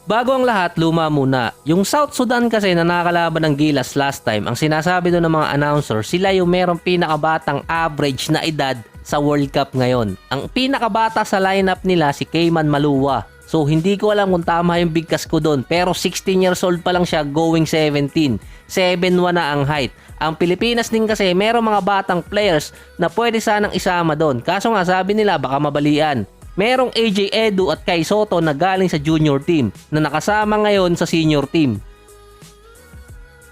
Bago ang lahat, luma muna. Yung South Sudan kasi na nakakalaban ng Gilas last time, ang sinasabi doon ng mga announcer, sila yung merong pinakabatang average na edad sa World Cup ngayon. Ang pinakabata sa lineup nila si Cayman Malua. So hindi ko alam kung tama yung bigkas ko doon, pero 16 years old pa lang siya going 17. 7'1 na ang height. Ang Pilipinas din kasi merong mga batang players na pwede sanang isama doon. Kaso nga sabi nila baka mabalian. Merong AJ Edu at Kai Soto na galing sa junior team na nakasama ngayon sa senior team.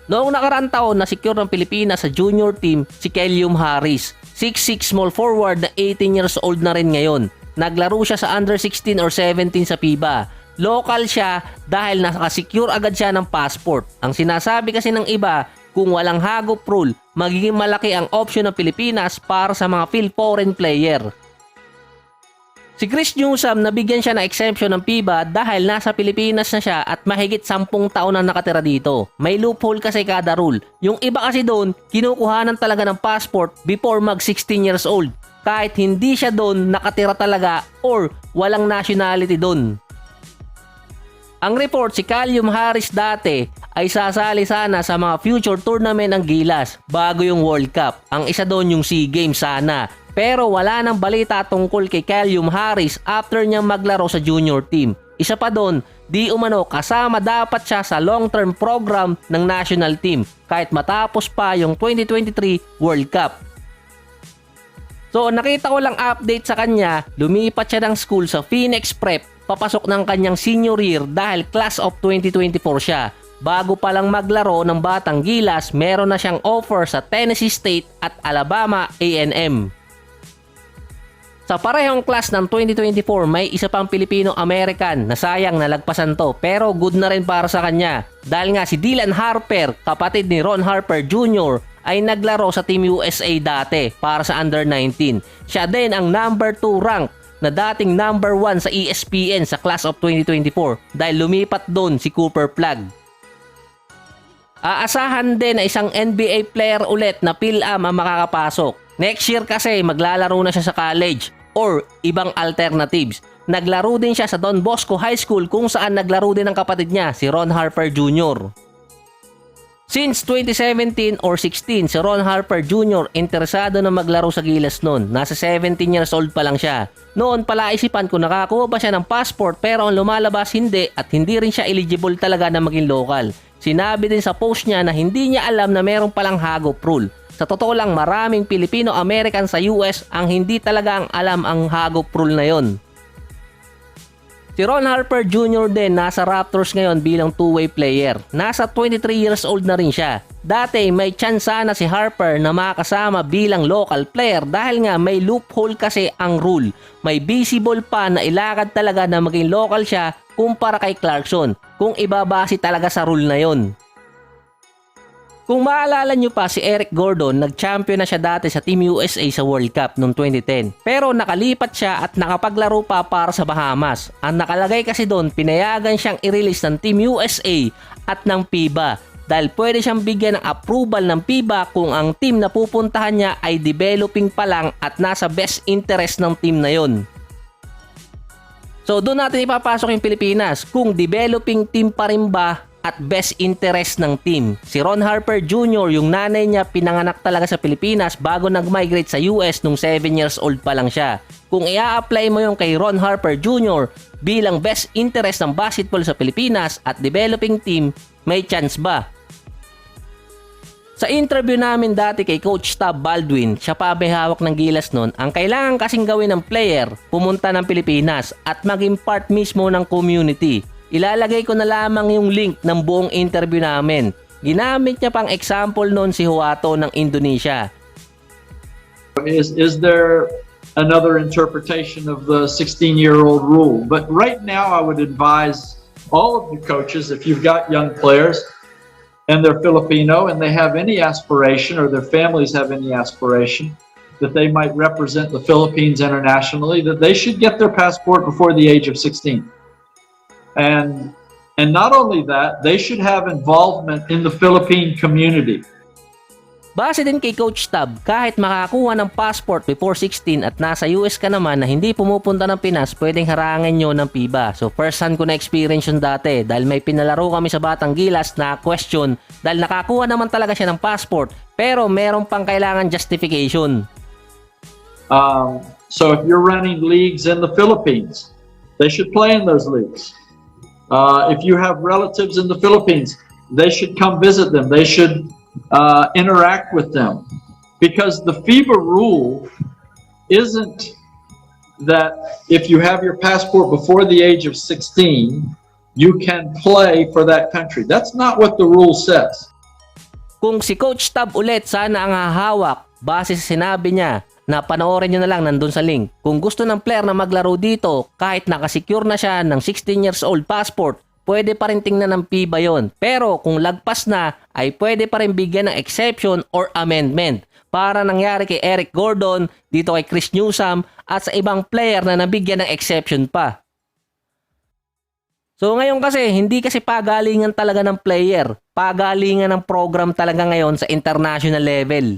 Noong nakaraang taon na secure ng Pilipinas sa junior team si Kelium Harris. 6'6" small forward na 18 years old na rin ngayon. Naglaro siya sa under 16 or 17 sa FIBA. Local siya dahil nakasecure agad siya ng passport. Ang sinasabi kasi ng iba, kung walang hagop rule, magiging malaki ang option ng Pilipinas para sa mga foreign player. Si Chris Newsome, nabigyan siya ng exemption ng FIBA dahil nasa Pilipinas na siya at mahigit 10 taon na nakatira dito. May loophole kasi kada rule. Yung iba kasi doon, kinukuhanan talaga ng passport before mag 16 years old. Kahit hindi siya doon nakatira talaga or walang nationality doon. Ang report, si Calium Harris dati ay sasali sana sa mga future tournament ng Gilas bago yung World Cup. Ang isa doon yung SEA Games sana. Pero wala nang balita tungkol kay Calium Harris after niyang maglaro sa junior team. Isa pa doon, di umano kasama dapat siya sa long-term program ng national team kahit matapos pa yung 2023 World Cup. So nakita ko lang update sa kanya, lumipat siya ng school sa Phoenix Prep, papasok ng kanyang senior year dahil class of 2024 siya. Bago pa lang maglaro ng Batang Gilas, meron na siyang offer sa Tennessee State at Alabama A&M. Sa parehong class ng 2024, may isa pang Pilipino-American na sayang nalagpasan to pero good na rin para sa kanya. Dahil nga si Dylan Harper, kapatid ni Ron Harper Jr., ay naglaro sa Team USA dati para sa Under 19. Siya din ang number 2 rank na dating number 1 sa ESPN sa class of 2024 dahil lumipat doon si Cooper Plug. Aasahan din na isang NBA player ulit na PhilAm ang makakapasok. Next year kasi maglalaro na siya sa college or ibang alternatives. Naglaro din siya sa Don Bosco High School kung saan naglaro din ang kapatid niya, si Ron Harper Jr. Since 2017 or 16, si Ron Harper Jr. interesado na maglaro sa Gilas noon. Nasa 17 years old pa lang siya. Noon pala isipan ko nakakuha ba siya ng passport pero ang lumalabas hindi at hindi rin siya eligible talaga na maging local. Sinabi din sa post niya na hindi niya alam na meron palang hagop rule. Sa totoo lang maraming Pilipino-American sa US ang hindi talaga ang alam ang hagop rule na yon. Si Ron Harper Jr. din nasa Raptors ngayon bilang two-way player. Nasa 23 years old na rin siya. Dati may chance sana si Harper na makasama bilang local player dahil nga may loophole kasi ang rule. May visible pa na ilakad talaga na maging local siya kumpara kay Clarkson kung ibabase talaga sa rule na yon. Kung maalala nyo pa si Eric Gordon, nag-champion na siya dati sa Team USA sa World Cup noong 2010. Pero nakalipat siya at nakapaglaro pa para sa Bahamas. Ang nakalagay kasi doon, pinayagan siyang i-release ng Team USA at ng FIBA. Dahil pwede siyang bigyan ng approval ng FIBA kung ang team na pupuntahan niya ay developing pa lang at nasa best interest ng team na yon. So doon natin ipapasok yung Pilipinas kung developing team pa rin ba at best interest ng team. Si Ron Harper Jr., yung nanay niya pinanganak talaga sa Pilipinas bago nag-migrate sa US nung 7 years old pa lang siya. Kung i-apply mo yung kay Ron Harper Jr. bilang best interest ng basketball sa Pilipinas at developing team, may chance ba? Sa interview namin dati kay Coach Tab Baldwin, siya pa may hawak ng Gilas nun, ang kailangan kasing gawin ng player, pumunta ng Pilipinas at maging part mismo ng community. Ilalagay ko na lamang yung link ng buong interview namin. Ginamit niya pang example noon si Huato ng Indonesia. Is there another interpretation of the 16-year-old rule? But right now I would advise all of the coaches, if you've got young players and they're Filipino and they have any aspiration or their families have any aspiration that they might represent the Philippines internationally, that they should get their passport before the age of 16. And not only that, they should have involvement in the Philippine community. Base din kay Coach Tab, kahit makakuha ng passport before 16 at nasa US ka naman na hindi pumupunta ng Pinas, pwedeng harangan nyo ng PIBA. So first hand ko na experience yun dati dahil may pinalaro kami sa Batang Gilas na question dahil nakakuha naman talaga siya ng passport pero meron pang kailangan justification. So if you're running leagues in the Philippines, they should play in those leagues. If you have relatives in the Philippines, they should come visit them. They should interact with them, because the FIBA rule isn't that if you have your passport before the age of 16, you can play for that country. That's not what the rule says. Kung si Coach Tab ulit sana ang hahawak base sa sinabi niya na panoorin nyo na lang nandun sa link. Kung gusto ng player na maglaro dito kahit nakasecure na siya ng 16 years old passport, pwede pa rin tingnan ng FIBA yon. Pero kung lagpas na, ay pwede pa rin bigyan ng exception or amendment. Para nangyari kay Eric Gordon, dito kay Chris Newsome, at sa ibang player na nabigyan ng exception pa. So ngayon kasi, hindi kasi pagalingan talaga ng player. Pagalingan ng program talaga ngayon sa international level.